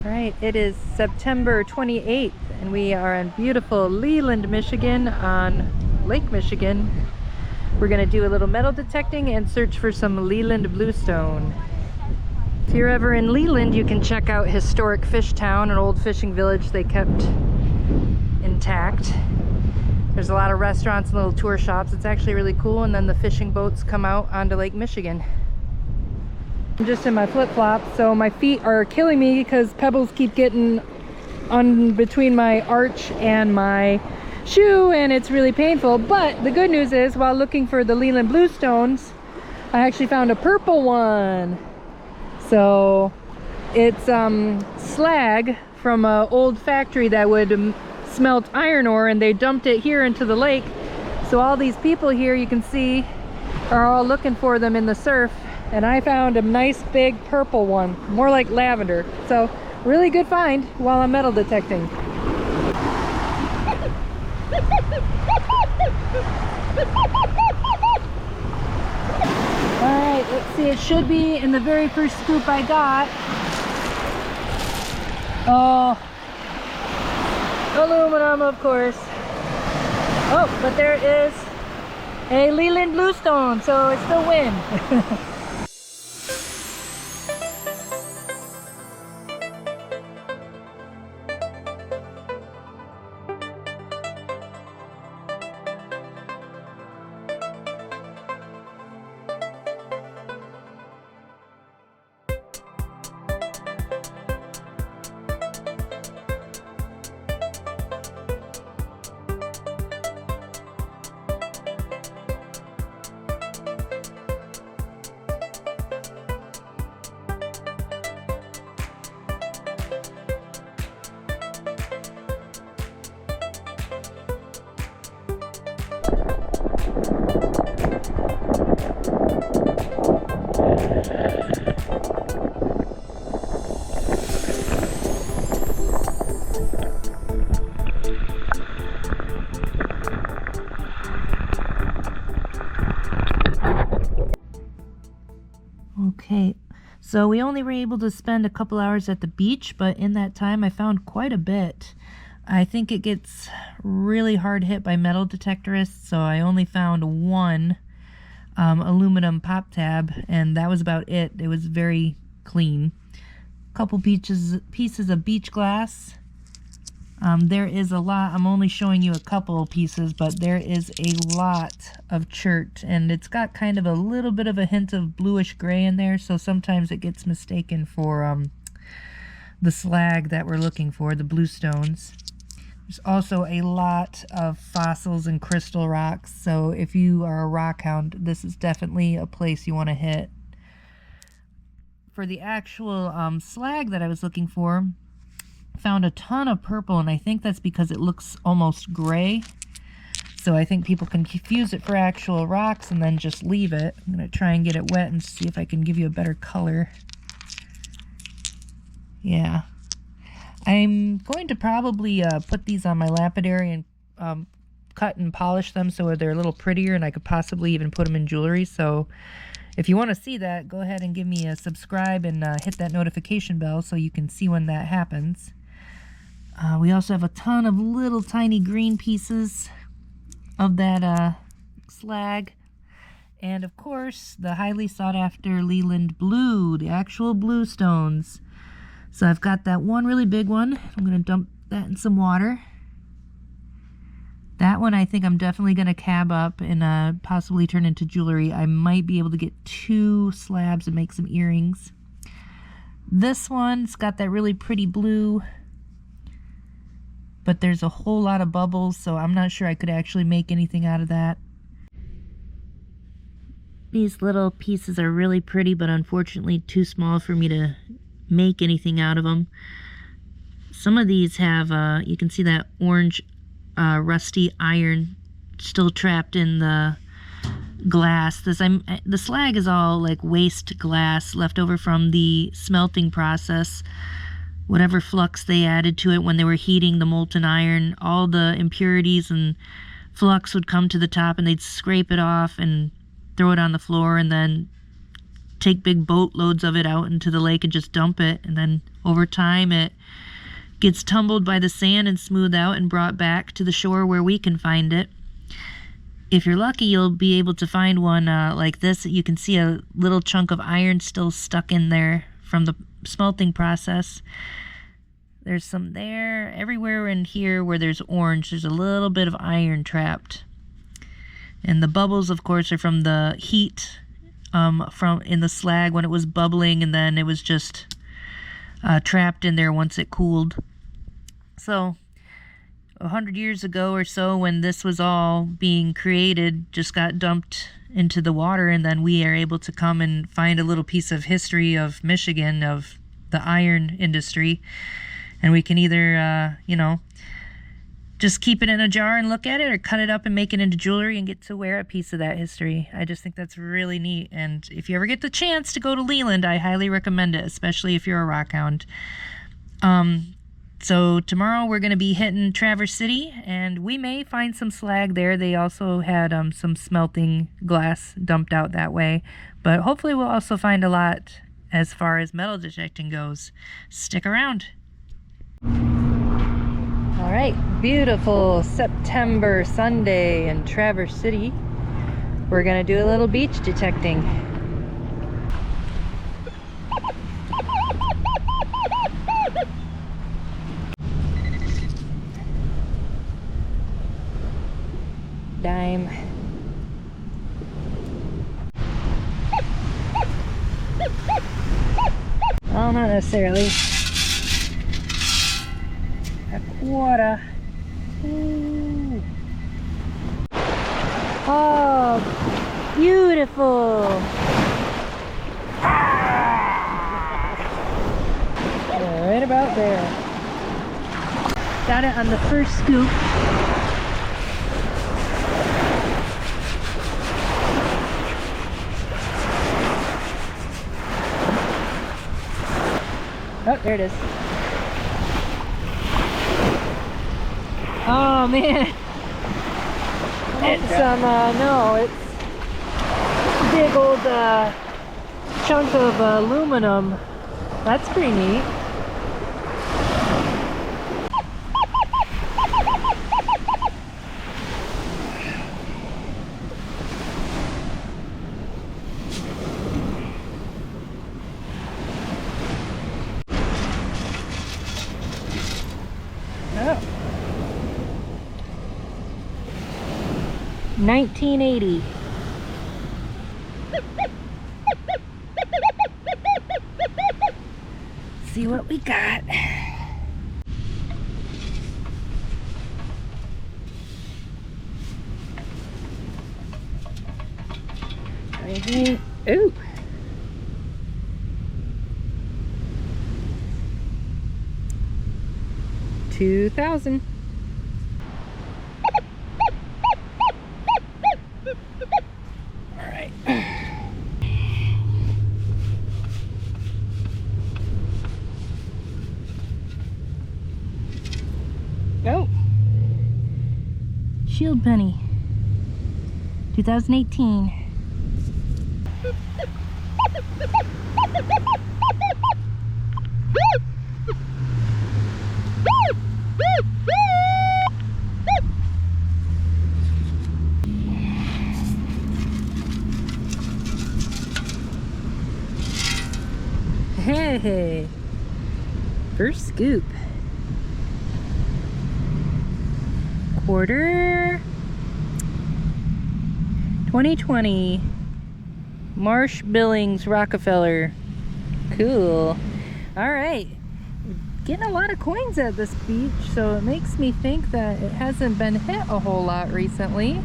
All right, it is September 28th and we are in beautiful Leland, Michigan on Lake Michigan. We're going to do a little metal detecting and search for some Leland bluestone. If you're ever in Leland, you can check out historic fish town, an old fishing village they kept intact. There's a lot of restaurants and little tour shops. It's actually really cool, and then the fishing boats come out onto Lake Michigan. I'm just in my flip-flops, so my feet are killing me because pebbles keep getting on between my arch and my shoe, and it's really painful. But the good news is, while looking for the Leland bluestones, I actually found a purple one. So it's slag from an old factory that would smelt iron ore, and they dumped it here into the lake. So all these people here, you can see, are all looking for them in the surf. And I found a nice big purple one, more like lavender. So really good find while I'm metal detecting. Alright, let's see, it should be in the very first scoop I got. Oh, aluminum, of course. Oh, but there is a Leland bluestone, so it's the win. Okay, so we only were able to spend a couple hours at the beach, but in that time I found quite a bit. I think it gets really hard hit by metal detectorists, so I only found one aluminum pop tab, and that was about it. It was very clean. A couple pieces of beach glass. There is a lot. I'm only showing you a couple pieces, but there is a lot of chert, and it's got kind of a little bit of a hint of bluish gray in there, so sometimes it gets mistaken for the slag that we're looking for, the bluestones. There's also a lot of fossils and crystal rocks, so if you are a rock hound, this is definitely a place you want to hit. For the actual slag that I was looking for, found a ton of purple, and I think that's because it looks almost gray. So I think people can confuse it for actual rocks and then just leave it. I'm going to try and get it wet and see if I can give you a better color. Yeah. I'm going to probably put these on my lapidary and cut and polish them so they're a little prettier, and I could possibly even put them in jewelry. So if you want to see that, go ahead and give me a subscribe and hit that notification bell so you can see when that happens. We also have a ton of little tiny green pieces of that slag. And of course, the highly sought after Leland blue, the actual bluestones. So I've got that one really big one. I'm going to dump that in some water. That one I think I'm definitely going to cab up and possibly turn into jewelry. I might be able to get 2 slabs and make some earrings. This one's got that really pretty blue, but there's a whole lot of bubbles, so I'm not sure I could actually make anything out of that. These little pieces are really pretty, but unfortunately too small for me to make anything out of them. Some of these have, you can see that orange rusty iron still trapped in the glass. The slag is all like waste glass left over from the smelting process. Whatever flux they added to it when they were heating the molten iron, all the impurities and flux would come to the top, and they'd scrape it off and throw it on the floor, and then take big boatloads of it out into the lake and just dump it. And then over time it gets tumbled by the sand and smoothed out and brought back to the shore where we can find it. If you're lucky, you'll be able to find one like this. You can see a little chunk of iron still stuck in there from the smelting process. There's some there. Everywhere in here where there's orange, there's a little bit of iron trapped. And the bubbles, of course, are from the heat from in the slag when it was bubbling, and then it was just trapped in there once it cooled. So 100 years ago or so, when this was all being created, just got dumped into the water, and then we are able to come and find a little piece of history of Michigan, of the iron industry. And we can either, you know, just keep it in a jar and look at it, or cut it up and make it into jewelry and get to wear a piece of that history. I just think that's really neat. And if you ever get the chance to go to Leland, I highly recommend it, especially if you're a rock hound. So tomorrow we're going to be hitting Traverse City, and we may find some slag there. They also had some smelting glass dumped out that way. But hopefully we'll also find a lot as far as metal detecting goes. Stick around. All right, beautiful September Sunday in Traverse City. We're going to do a little beach detecting. Dime. Well, not necessarily. A quarter. Ooh. Oh, beautiful. Yeah, right about there. Got it on the first scoop. Oh, there it is. Oh man, it's no, it's a big old chunk of aluminum. That's pretty neat. Oh. 1980. See what we got. Ooh. $2,000. All right. Oh. Shield penny. 2018. Hey, first scoop. Quarter 2020 Marsh Billings Rockefeller. Cool. All right, getting a lot of coins at this beach, so it makes me think that it hasn't been hit a whole lot recently,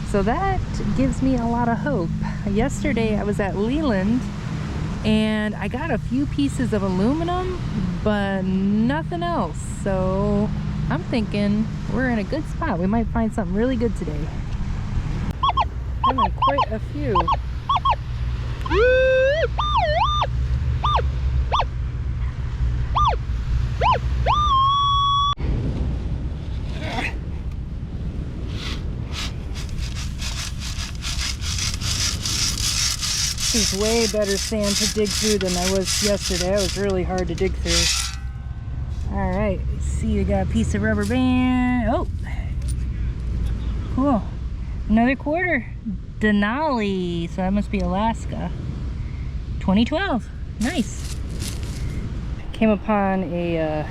so that gives me a lot of hope. Yesterday I was at Leland and I got a few pieces of aluminum, but nothing else. So I'm thinking we're in a good spot. We might find something really good today. Having quite a few. way better sand to dig through than I was yesterday. It was really hard to dig through. All right, see, we got a piece of rubber band. Oh, cool. Another quarter. Denali, so that must be Alaska. 2012, nice. Came upon a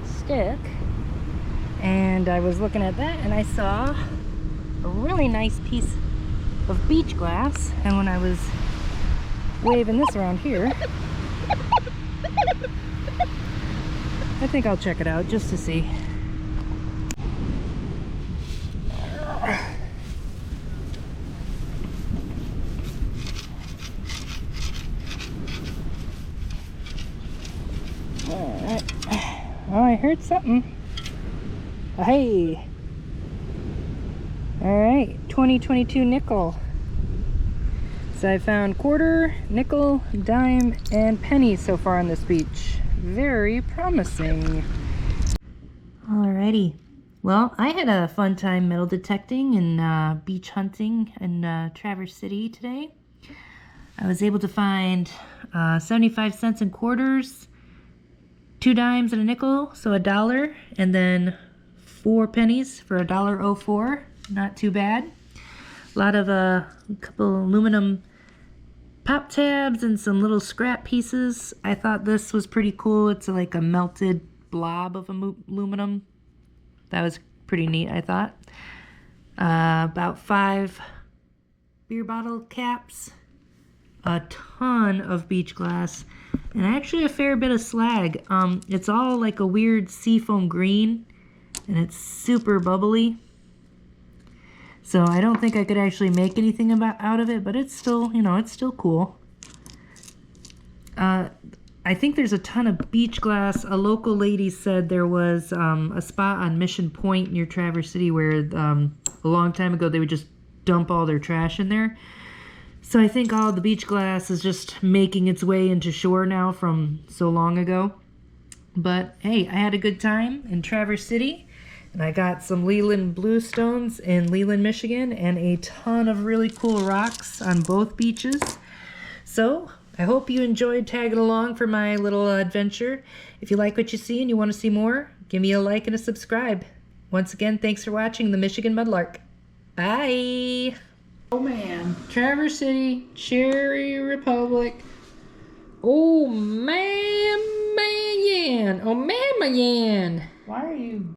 stick, and I was looking at that, and I saw a really nice piece of beach glass, and when I was waving this around here, I think I'll check it out just to see. Alright. Oh, I heard something. Hey. Alright, 2022 nickel. So I found quarter, nickel, dime, and penny so far on this beach. Very promising. Alrighty. Well, I had a fun time metal detecting and beach hunting in Traverse City today. I was able to find 75 cents in quarters, 2 dimes and a nickel, so $1, and then 4 pennies for $1.04. Not too bad. A lot of a couple aluminum pop tabs and some little scrap pieces. I thought this was pretty cool. It's like a melted blob of aluminum. That was pretty neat, I thought. About 5 beer bottle caps, a ton of beach glass, and actually a fair bit of slag. It's all like a weird seafoam green, and it's super bubbly. So I don't think I could actually make anything out of it, but it's still, you know, it's still cool. I think there's a ton of beach glass. A local lady said there was a spot on Mission Point near Traverse City where a long time ago they would just dump all their trash in there. So I think all the beach glass is just making its way into shore now from so long ago. But hey, I had a good time in Traverse City. And I got some Leland Bluestones in Leland, Michigan, and a ton of really cool rocks on both beaches. So I hope you enjoyed tagging along for my little adventure. If you like what you see and you want to see more, give me a like and a subscribe. Once again, thanks for watching the Michigan Mudlark. Bye! Oh man, Traverse City, Cherry Republic. Oh man, man. Oh man, man. Why are you...